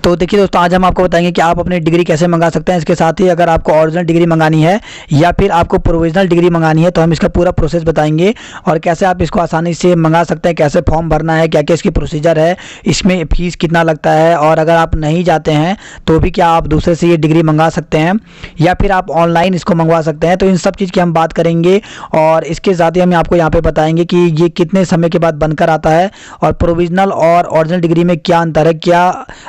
तो देखिए दोस्तों, आज हम आपको बताएंगे कि आप अपनी डिग्री कैसे मंगा सकते हैं। इसके साथ ही अगर आपको ओरिजिनल डिग्री मंगानी है या फिर आपको प्रोविजनल डिग्री मंगानी है तो हम इसका पूरा प्रोसेस बताएंगे और कैसे आप इसको आसानी से मंगा सकते हैं, कैसे फॉर्म भरना है, क्या क्या इसकी प्रोसीजर है, इसमें फ़ीस कितना लगता है, और अगर आप नहीं जाते हैं तो भी क्या आप दूसरे से ये डिग्री मंगा सकते हैं या फिर आप ऑनलाइन इसको मंगवा सकते हैं। तो इन सब चीज़ की हम बात करेंगे और इसके साथ ही हम आपको यहाँ पे बताएंगे कि ये कितने समय के बाद बनकर आता है और प्रोविजनल और ओरिजिनल डिग्री में क्या अंतर है। क्या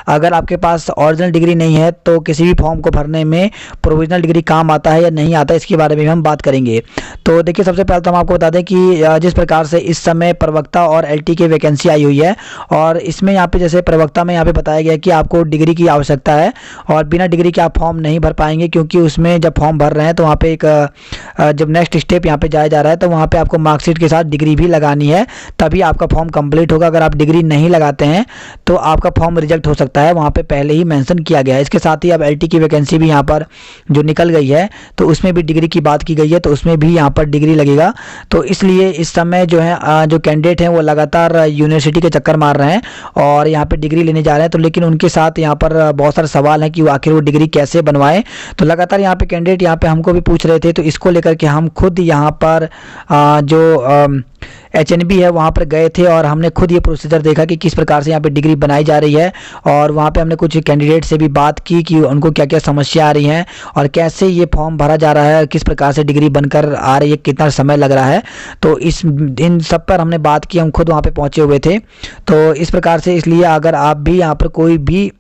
अगर आपके पास ओरिजिनल डिग्री नहीं है तो किसी भी फॉर्म को भरने में प्रोविजनल डिग्री काम आता है या नहीं आता है, इसके बारे में हम बात करेंगे। तो देखिए, सबसे पहले तो हम आपको बता दें कि जिस प्रकार से इस समय प्रवक्ता और एलटी की वैकेंसी आई हुई है और इसमें यहाँ पे जैसे प्रवक्ता में यहाँ पे बताया गया कि आपको डिग्री की आवश्यकता है और बिना डिग्री के आप फॉर्म नहीं भर पाएंगे, क्योंकि उसमें जब फॉर्म भर रहे हैं तो वहाँ पे एक जब नेक्स्ट स्टेप यहाँ पे जाया जा रहा है तो वहाँ पे आपको मार्कशीट के साथ डिग्री भी लगानी है, तभी आपका फॉर्म कंप्लीट होगा। अगर आप डिग्री नहीं लगाते हैं तो आपका फॉर्म रिजेक्ट हो सकता है, वहाँ पे पहले ही मेंशन किया गया है। इसके साथ ही अब एलटी की वैकेंसी भी यहाँ पर जो निकल गई है तो उसमें भी डिग्री की बात की गई है, तो उसमें भी यहाँ पर डिग्री लगेगा। तो इसलिए इस समय जो है जो कैंडिडेट हैं वो लगातार यूनिवर्सिटी के चक्कर मार रहे हैं और यहाँ पे डिग्री लेने जा रहे हैं। तो लेकिन उनके साथ यहाँ पर बहुत सारे सवाल हैं कि आखिर वो डिग्री कैसे बनवाएं। तो लगातार यहाँ पे कैंडिडेट यहाँ पे हमको भी पूछ रहे थे, तो इसको लेकर के हम खुद यहाँ पर जो एचएनबी है वहाँ पर गए थे और हमने खुद ये प्रोसीजर देखा कि किस प्रकार से यहाँ पे डिग्री बनाई जा रही है। और वहाँ पे हमने कुछ कैंडिडेट से भी बात की कि उनको क्या क्या समस्या आ रही हैं और कैसे ये फॉर्म भरा जा रहा है, किस प्रकार से डिग्री बनकर आ रही है, कितना समय लग रहा है। तो इन सब पर हमने बात की, हम खुद वहाँ पे पहुँचे हुए थे। तो इस प्रकार से इसलिए अगर आप भी यहाँ पर कोई भी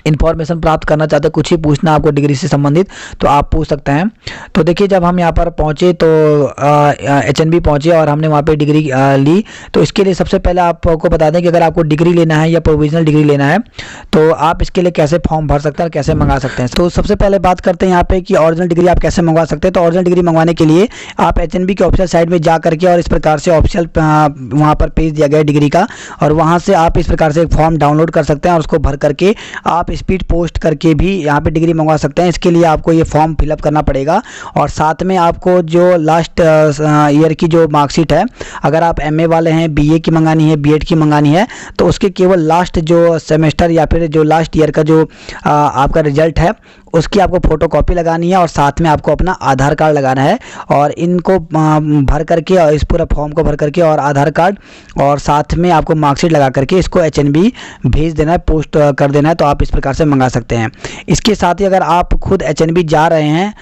इन्फॉर्मेशन प्राप्त करना चाहते हैं, कुछ ही पूछना आपको डिग्री से संबंधित, तो आप पूछ सकते हैं। तो देखिए, जब हम यहाँ पर पहुँचे तो एचएनबी पहुँचे और हमने वहाँ पे डिग्री ली। तो इसके लिए सबसे पहले आपको बता दें कि अगर आपको डिग्री लेना है या प्रोविजनल डिग्री लेना है तो आप इसके लिए कैसे फॉर्म भर सकते हैं और कैसे मंगा सकते हैं। तो सबसे पहले बात करते हैं यहाँ पे कि ओरिजिनल डिग्री आप कैसे मंगवा सकते हैं। तो ओरिजिनल डिग्री मंगवाने के लिए आप एचएनबी के ऑफिशियल साइट में जा करके और इस प्रकार से ऑफिशियल वहाँ पर पेज दिया गया है डिग्री का, और वहाँ से आप इस प्रकार से एक फॉर्म डाउनलोड कर सकते हैं और उसको भर करके आप स्पीड पोस्ट करके भी यहाँ पे डिग्री मंगवा सकते हैं। इसके लिए आपको ये फॉर्म फिलअप करना पड़ेगा और साथ में आपको जो लास्ट ईयर की जो मार्कशीट है, अगर आप एमए वाले हैं, बीए की मंगानी है, बीएड की मंगानी है, तो उसके केवल लास्ट जो सेमेस्टर या फिर जो लास्ट ईयर का जो आपका रिजल्ट है उसकी आपको फ़ोटोकॉपी लगानी है और साथ में आपको अपना आधार कार्ड लगाना है। और इनको भर करके और इस पूरा फॉर्म को भर करके और आधार कार्ड और साथ में आपको मार्कशीट लगा करके इसको एचएनबी भेज देना है, पोस्ट कर देना है। तो आप इस प्रकार से मंगा सकते हैं। इसके साथ ही अगर आप खुद एचएनबी जा रहे हैं,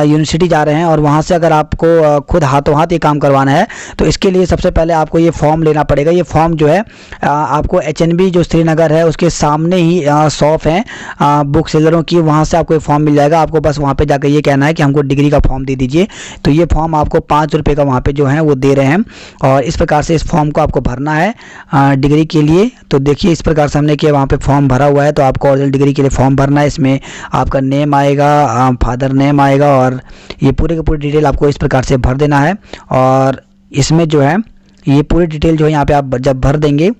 यूनिवर्सिटी जा रहे हैं और वहाँ से अगर आपको खुद हाथों हाथ ये काम करवाना है तो इसके लिए सबसे पहले आपको ये फॉर्म लेना पड़ेगा। ये फॉर्म जो है आपको एचएनबी जो श्रीनगर है उसके सामने ही शॉप है बुक सेलरों की, वहाँ से आपको फॉर्म मिल जाएगा। आपको बस वहाँ पे जाकर ये कहना है कि हमको डिग्री का फॉर्म दे दीजिए, तो ये फॉर्म आपको 5 रुपये का वहाँ पे जो है वो दे रहे हैं और इस प्रकार से इस फॉर्म को आपको भरना है डिग्री के लिए। तो देखिए, इस प्रकार से हमने किया, वहाँ पे फॉर्म भरा हुआ है। तो आपको ओरिजिनल डिग्री के लिए फॉर्म भरना है। इसमें आपका नेम आएगा, फादर नेम आएगा और ये पूरे की पूरी डिटेल आपको इस प्रकार से भर देना है। और इसमें जो है ये पूरी डिटेल जो है यहाँ पे आप जब भर देंगे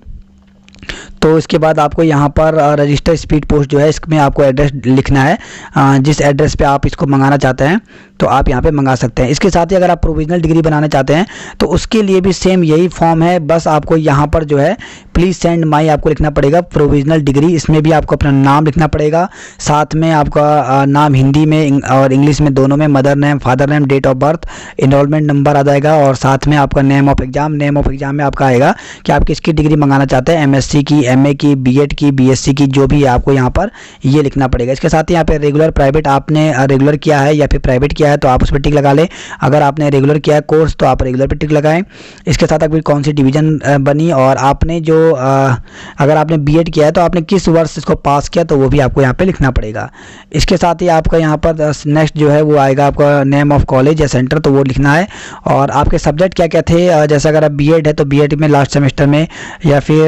तो इसके बाद आपको यहाँ पर रजिस्टर स्पीड पोस्ट जो है इसमें आपको एड्रेस लिखना है। जिस एड्रेस पे आप इसको मंगाना चाहते हैं तो आप यहाँ पे मंगा सकते हैं। इसके साथ ही अगर आप प्रोविजनल डिग्री बनाना चाहते हैं तो उसके लिए भी सेम यही फॉर्म है, बस आपको यहाँ पर जो है प्लीज़ सेंड माई आपको लिखना पड़ेगा प्रोविजनल डिग्री। इसमें भी आपको अपना नाम लिखना पड़ेगा, साथ में आपका नाम हिंदी में और इंग्लिश में दोनों में, mother name, father name, date of birth, enrolment number आ जाएगा और साथ में आपका नेम ऑफ एग्ज़ाम में आपका आएगा कि आप किसकी डिग्री मंगाना चाहते हैं, एमएससी की, एमए की, बीएड की, बीएससी की, जो भी आपको यहाँ पर ये लिखना पड़ेगा। इसके साथ ही यहाँ पे रेगुलर प्राइवेट आपने रेगुलर किया है या फिर प्राइवेट किया है तो आप उस पर टिक लगा लें। अगर आपने रेगुलर किया है कोर्स तो आप रेगुलर पे टिक लगाएं। इसके साथ आपकी कौन सी डिवीज़न बनी और आपने जो अगर आपने बीएड किया है तो आपने किस वर्ष इसको पास किया तो वो भी आपको यहाँ पे लिखना पड़ेगा। इसके साथ ही आपका यहाँ पर नेक्स्ट जो है वो आएगा आपका नेम ऑफ कॉलेज या सेंटर, तो वो लिखना है। और आपके सब्जेक्ट क्या क्या थे, जैसे अगर आप बीएड है तो बीएड में लास्ट सेमेस्टर में या फिर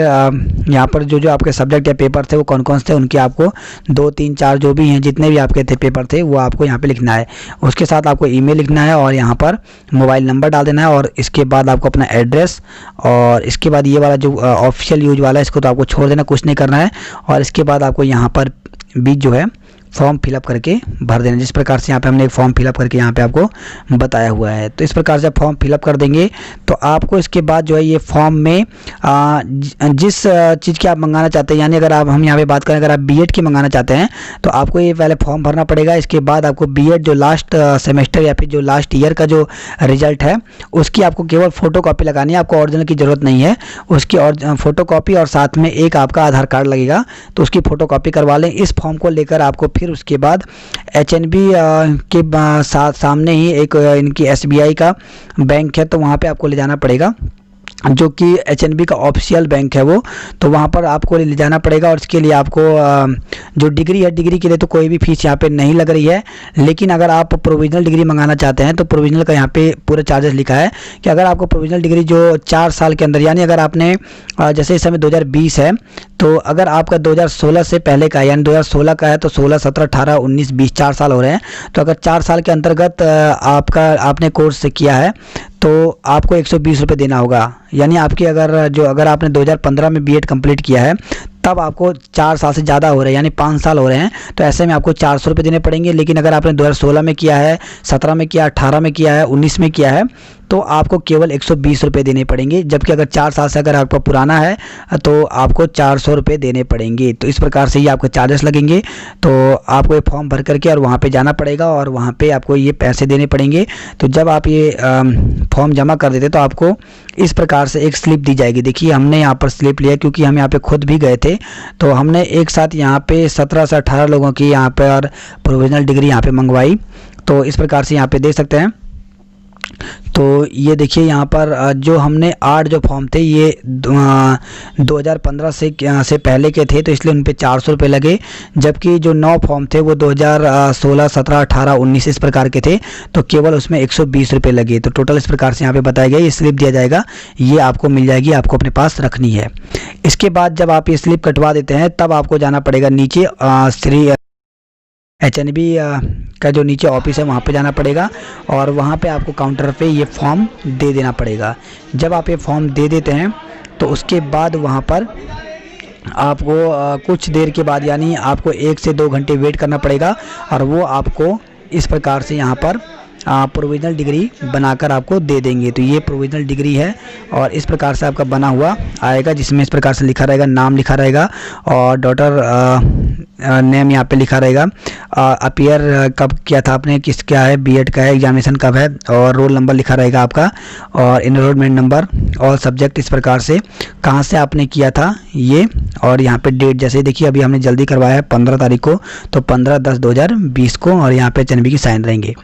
यहाँ पर जो आपके सब्जेक्ट या पेपर थे वो कौन कौन से थे, उनके आपको 2, 3, 4 जो भी हैं जितने भी आपके थे पेपर थे वो आपको यहाँ पे लिखना है। उसके साथ आपको ईमेल लिखना है और यहाँ पर मोबाइल नंबर डाल देना है और इसके बाद आपको अपना एड्रेस और इसके बाद ये वाला जो ऑफिशियल यूज वाला है इसको तो आपको छोड़ देना, कुछ नहीं करना है। और इसके बाद आपको यहाँ पर भी जो है फॉर्म फिलअप करके भर देना। जिस प्रकार से यहाँ पे हमने एक फॉर्म फिलअप करके यहाँ पे आपको बताया हुआ है। तो इस प्रकार से फॉर्म फिलअप कर देंगे तो आपको इसके बाद जो है ये फॉर्म में जिस चीज़ की आप मंगाना चाहते हैं, यानी अगर आप हम यहाँ पे बात करें अगर आप बीएड की मंगाना चाहते हैं तो आपको ये पहले फॉर्म भरना पड़ेगा। इसके बाद आपको बीएड जो लास्ट सेमेस्टर या फिर जो लास्ट ईयर का जो रिजल्ट है उसकी आपको केवल फ़ोटोकॉपी लगानी है, आपको ओरिजिनल की ज़रूरत नहीं है। उसकी और फ़ोटोकॉपी और साथ में एक आपका आधार कार्ड लगेगा, तो उसकी फ़ोटोकॉपी करवा लें। इस फॉर्म को लेकर आपको फिर उसके बाद एचएनबी के साथ सामने ही एक इनकी एसबीआई का बैंक है, तो वहाँ पे आपको ले जाना पड़ेगा, जो कि एचएनबी का ऑफिशियल बैंक है वो, तो वहाँ पर आपको ले जाना पड़ेगा। और इसके लिए आपको जो डिग्री है, डिग्री के लिए तो कोई भी फीस यहाँ पे नहीं लग रही है। लेकिन अगर आप प्रोविजनल डिग्री मंगाना चाहते हैं तो प्रोविजनल का यहाँ पे पूरा चार्जेस लिखा है कि अगर आपको प्रोविजनल डिग्री जो 4 साल के अंदर, यानी अगर आपने जैसे इस समय 2020 है तो अगर आपका 2016 से पहले का है, यानी 2016 का है तो 16, 17, 18, 19, 20 4 साल हो रहे हैं, तो अगर 4 साल के अंतर्गत आपने कोर्स किया है तो आपको 120 रुपये देना होगा। यानी आपकी अगर आपने 2015 में बीएड कंप्लीट किया है तब आपको 4 साल से ज़्यादा हो रहे हैं, यानी 5 साल हो रहे हैं, तो ऐसे में आपको 400 रुपये देने पड़ेंगे। लेकिन अगर आपने 2016 में किया है, 17 में किया, 18 में किया है, 19 में किया है तो आपको केवल 120 रुपये देने पड़ेंगे। जबकि अगर 4 साल से अगर आपका पुराना है तो आपको 400 रुपये देने पड़ेंगे। तो इस प्रकार से ये आपके चार्जेस लगेंगे। तो आपको ये फॉर्म भर करके और वहाँ पे जाना पड़ेगा और वहाँ पे आपको ये पैसे देने पड़ेंगे। तो जब आप ये फॉर्म जमा कर देते तो आपको इस प्रकार से एक स्लिप दी जाएगी। देखिए हमने यहाँ पर स्लिप लिया क्योंकि हम यहाँ पे खुद भी गए थे, तो हमने एक साथ यहाँ पे 17 से 18 लोगों की यहाँ पर प्रोविजनल डिग्री यहाँ पे मंगवाई। तो इस प्रकार से यहाँ पे देख सकते हैं। तो ये देखिए यहाँ पर जो हमने 8 जो फॉर्म थे ये 2015 से पहले के थे, तो इसलिए उन पे 400 रुपये लगे। जबकि जो 9 फॉर्म थे वो 2016, 17, 18, 19 इस प्रकार के थे, तो केवल उसमें 120 रुपये लगे। तो टोटल इस प्रकार से यहाँ पे बताया गया, ये स्लिप दिया जाएगा, ये आपको मिल जाएगी, आपको अपने पास रखनी है। इसके बाद जब आप ये स्लिप कटवा देते हैं तब आपको जाना पड़ेगा नीचे श्री एचएनबी का जो नीचे ऑफिस है वहाँ पे जाना पड़ेगा और वहाँ पे आपको काउंटर पे ये फॉर्म दे देना पड़ेगा। जब आप ये फॉर्म दे देते हैं तो उसके बाद वहाँ पर आपको कुछ देर के बाद, यानी आपको 1 से 2 घंटे वेट करना पड़ेगा और वो आपको इस प्रकार से यहाँ पर प्रोविजनल डिग्री बनाकर आपको दे देंगे। तो ये प्रोविजनल डिग्री है और इस प्रकार से आपका बना हुआ आएगा, जिसमें इस प्रकार से लिखा रहेगा, नाम लिखा रहेगा और डॉटर नेम यहाँ पे लिखा रहेगा, अपीयर कब किया था आपने, किस क्या है, बीएड का है, एग्जामिनेशन कब है और रोल नंबर लिखा रहेगा आपका और इनरोलमेंट नंबर और सब्जेक्ट, इस प्रकार से कहाँ से आपने किया था ये, और यहाँ पे डेट, जैसे देखिए अभी हमने जल्दी करवाया है 15 तारीख को, तो 15/10/2020 को, और यहाँ पे एचएनबी की साइन रहेंगे।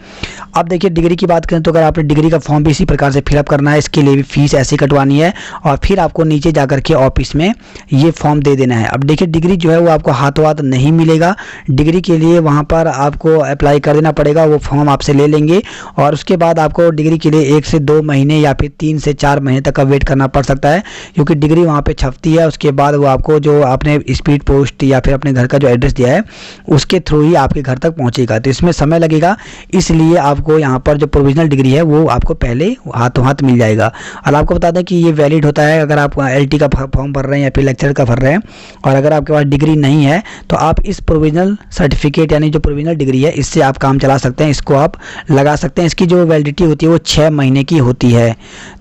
अब देखिए डिग्री की बात करें तो अगर आपने डिग्री का फॉर्म भी इसी प्रकार से फिलअप करना है, इसके लिए भी फीस ऐसी कटवानी है और फिर आपको नीचे जा कर के ऑफिस में ये फॉर्म दे देना है। अब देखिए डिग्री जो है वो आपको हाथों हाथ नहीं मिलेगा, डिग्री के लिए वहाँ पर आपको अप्लाई कर देना पड़ेगा, वो फॉर्म आपसे ले लेंगे और उसके बाद आपको डिग्री के लिए 1 से 2 महीने या फिर 3 से 4 महीने तक का वेट करना पड़ सकता है, क्योंकि डिग्री वहाँ पे छपती है। उसके बाद वो आपको जो आपने स्पीड पोस्ट या फिर अपने घर का जो एड्रेस दिया है उसके थ्रू ही आपके घर तक पहुँचेगा, तो इसमें समय लगेगा। इसलिए आपको यहाँ पर जो प्रोविजनल डिग्री है वो आपको पहले हाथों हाथ मिल जाएगा। और आपको बता दें कि ये वैलिड होता है अगर आप एलटी का फॉर्म भर रहे हैं या फिर लेक्चर का भर रहे हैं, और अगर आपके पास डिग्री नहीं है तो आप इस प्रोविजनल सर्टिफिकेट यानी जो प्रोविजनल डिग्री है इससे आप काम चला सकते हैं, इसको आप लगा सकते हैं। इसकी जो वैलिडिटी होती है वो 6 महीने की होती है।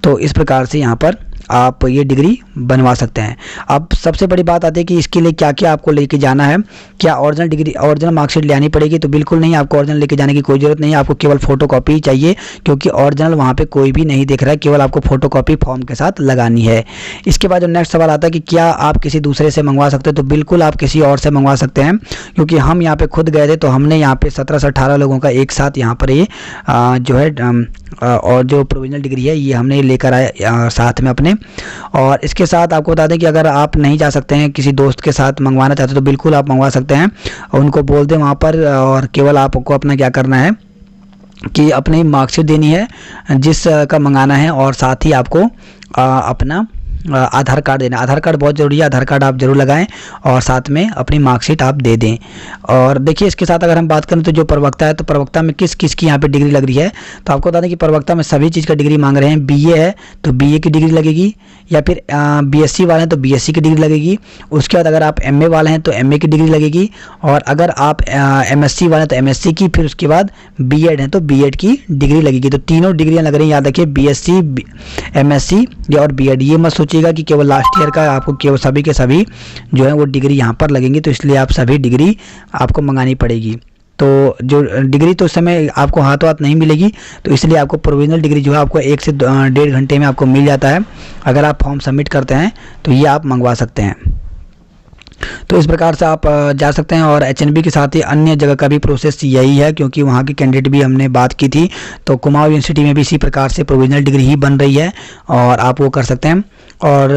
तो इस प्रकार से यहाँ पर आप ये डिग्री बनवा सकते हैं। अब सबसे बड़ी बात आती है कि इसके लिए क्या क्या आपको लेके जाना है, क्या ओरिजिनल डिग्री, ओरिजिनल मार्कशीट ले आनी पड़ेगी? तो बिल्कुल नहीं, आपको ओरिजिनल लेके जाने की कोई ज़रूरत नहीं है, आपको केवल फोटोकॉपी चाहिए, क्योंकि ओरिजिनल वहाँ पे कोई भी नहीं दिख रहा है, केवल आपको फोटोकॉपी फॉर्म के साथ लगानी है। इसके बाद जो नेक्स्ट सवाल आता है कि क्या आप किसी दूसरे से मंगवा सकते हो? तो बिल्कुल आप किसी और से मंगवा सकते हैं, क्योंकि हम यहाँ पे खुद गए थे तो हमने यहाँ पे 17 से 18 लोगों का एक साथ यहाँ पर ये जो है और जो प्रोविजनल डिग्री है ये हमने लेकर आए साथ में अपने। और इसके साथ आपको बता दें कि अगर आप नहीं जा सकते हैं, किसी दोस्त के साथ मंगवाना चाहते हो तो बिल्कुल आप मंगवा सकते हैं, उनको बोल दें वहाँ पर, और केवल आपको अपना क्या करना है कि अपनी मार्कशीट देनी है जिस का मंगाना है, और साथ ही आपको अपना आधार कार्ड देना। आधार कार्ड बहुत ज़रूरी है, आधार कार्ड आप जरूर लगाएं और साथ में अपनी मार्कशीट आप दे दें। और देखिए इसके साथ अगर हम बात करें तो जो प्रवक्ता है, तो प्रवक्ता में किस किस की यहाँ पे डिग्री लग रही है, तो आपको बता दें कि प्रवक्ता में सभी चीज़ का डिग्री मांग रहे हैं। बीए है तो बीए की डिग्री लगेगी, या फिर बीएससी वाले हैं तो बीएससी की डिग्री लगेगी। उसके बाद अगर आप एमए वाले हैं तो एमए की डिग्री लगेगी, और अगर आप एमएससी वाले हैं तो एमएससी की, फिर उसके बाद बीएड है तो बीएड की डिग्री लगेगी। तो तीनों डिग्रियां लग रही हैं, याद रखिए, बीएससी, एमएससी और बीएड। ये मत सोचिएगा कि केवल लास्ट ईयर का, आपको केवल सभी के सभी जो है वो डिग्री यहाँ पर लगेंगी, तो इसलिए आप सभी डिग्री आपको मंगानी पड़ेगी। तो जो डिग्री तो उस समय आपको हाथों हाथ नहीं मिलेगी, तो इसलिए आपको प्रोविजनल डिग्री जो है आपको 1 से 1.5 घंटे में आपको मिल जाता है। अगर आप फॉर्म सबमिट करते हैं तो ये आप मंगवा सकते हैं। तो इस प्रकार से आप जा सकते हैं। और एचएनबी के साथ ही अन्य जगह का भी प्रोसेस यही है, क्योंकि वहाँ की कैंडिडेट भी हमने बात की थी, तो कुमाऊं यूनिवर्सिटी में भी इसी प्रकार से प्रोविजनल डिग्री ही बन रही है और आप वो कर सकते हैं। और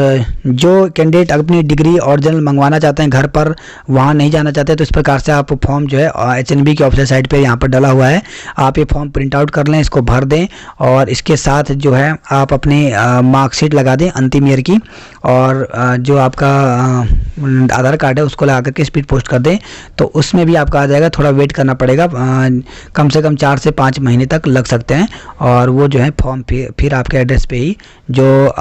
जो कैंडिडेट अपनी डिग्री ओरिजिनल मंगवाना चाहते हैं घर पर, वहाँ नहीं जाना चाहते, तो इस प्रकार से आप फॉर्म जो है एचएनबी की ऑफिशियल साइट पे यहाँ पर डला हुआ है, आप ये फॉर्म प्रिंट आउट कर लें, इसको भर दें और इसके साथ जो है आप अपनी मार्कशीट लगा दें अंतिम ईयर की, और जो आपका आधार कार्ड है उसको लगा करके स्पीड पोस्ट कर दें, तो उसमें भी आपका आ जाएगा। थोड़ा वेट करना पड़ेगा, कम से कम 4 से 5 महीने तक लग सकते हैं, और वो जो है फॉर्म फिर आपके एड्रेस पे ही जो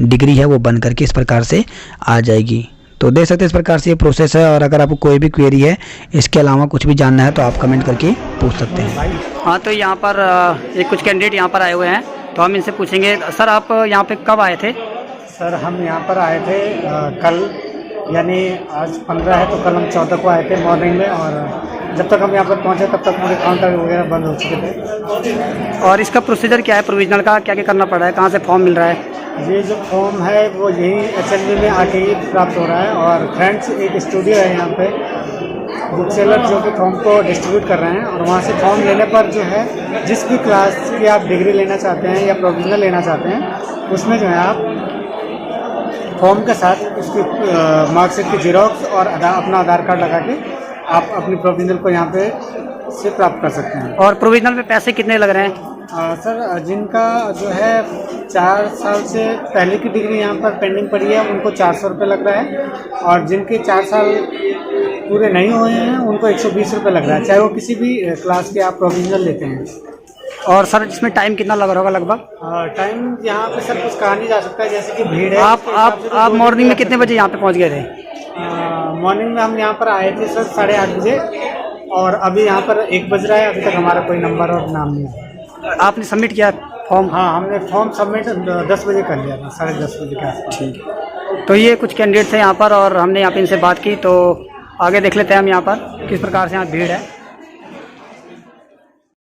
डिग्री है वो बन करके इस प्रकार से आ जाएगी। तो देख सकते हैं इस प्रकार से ये प्रोसेस है। और अगर आपको कोई भी क्वेरी है, इसके अलावा कुछ भी जानना है, तो आप कमेंट करके पूछ सकते हैं। हाँ, तो यहाँ पर एक कुछ कैंडिडेट यहाँ पर आए हुए हैं, तो हम इनसे पूछेंगे। सर, आप यहाँ पे कब आए थे? सर, हम यहाँ पर आए थे कल, यानी आज 15 है तो कल हम 14 को आए थे मॉर्निंग में, और जब तक हम यहाँ पर पहुँचे तब तक पूरे काउंटर वगैरह बंद हो चुके थे। और इसका प्रोसीजर क्या है प्रोविजनल का, क्या क्या करना पड़ा है, कहाँ से फॉर्म मिल रहा है? ये जो फॉर्म है वो यही एचएनबी में आके ही प्राप्त हो रहा है। और फ्रेंड्स एक स्टूडियो है यहाँ पे, बुक सेलर जो कि फॉर्म को डिस्ट्रीब्यूट कर रहे हैं, और वहाँ से फॉर्म लेने पर जो है जिस भी क्लास की आप डिग्री लेना चाहते हैं या प्रोविजनल लेना चाहते हैं, उसमें जो है आप फॉर्म के साथ उसकी मार्कशीट की जेरॉक्स और अपना आधार कार्ड लगा के आप अपनी प्रोविजनल को यहाँ पे से प्राप्त कर सकते हैं। और प्रोविजनल में पैसे कितने लग रहे हैं? सर, जिनका जो है 4 साल से पहले की डिग्री यहाँ पर पेंडिंग पड़ी है, उनको 400 रुपये लग रहा है, और जिनके 4 साल पूरे नहीं हुए हैं उनको 120 रुपये लग रहा है, चाहे वो किसी भी क्लास के आप प्रोविजनल लेते हैं। और सर, इसमें टाइम कितना लग रहा होगा लगभग? टाइम यहाँ पे सर कुछ कहा नहीं जा सकता, जैसे कि भीड़ है। आप मॉर्निंग में कितने बजे यहाँ पे पहुँच गए थे? मॉर्निंग में हम यहाँ पर आए थे सर 8:30 बजे, और अभी यहाँ पर 1 बज रहा है, अभी तक हमारा कोई नंबर और नाम नहीं है। आपने सबमिट किया फॉर्म? हाँ, हमने फॉर्म सबमिट 10 बजे कर लिया था, 10:30 बजे के आसपास। ठीक। तो ये कुछ कैंडिडेट थे यहाँ पर, और हमने यहाँ पे इनसे बात की, तो आगे देख लेते हैं हम यहाँ पर किस प्रकार से यहाँ भीड़ है।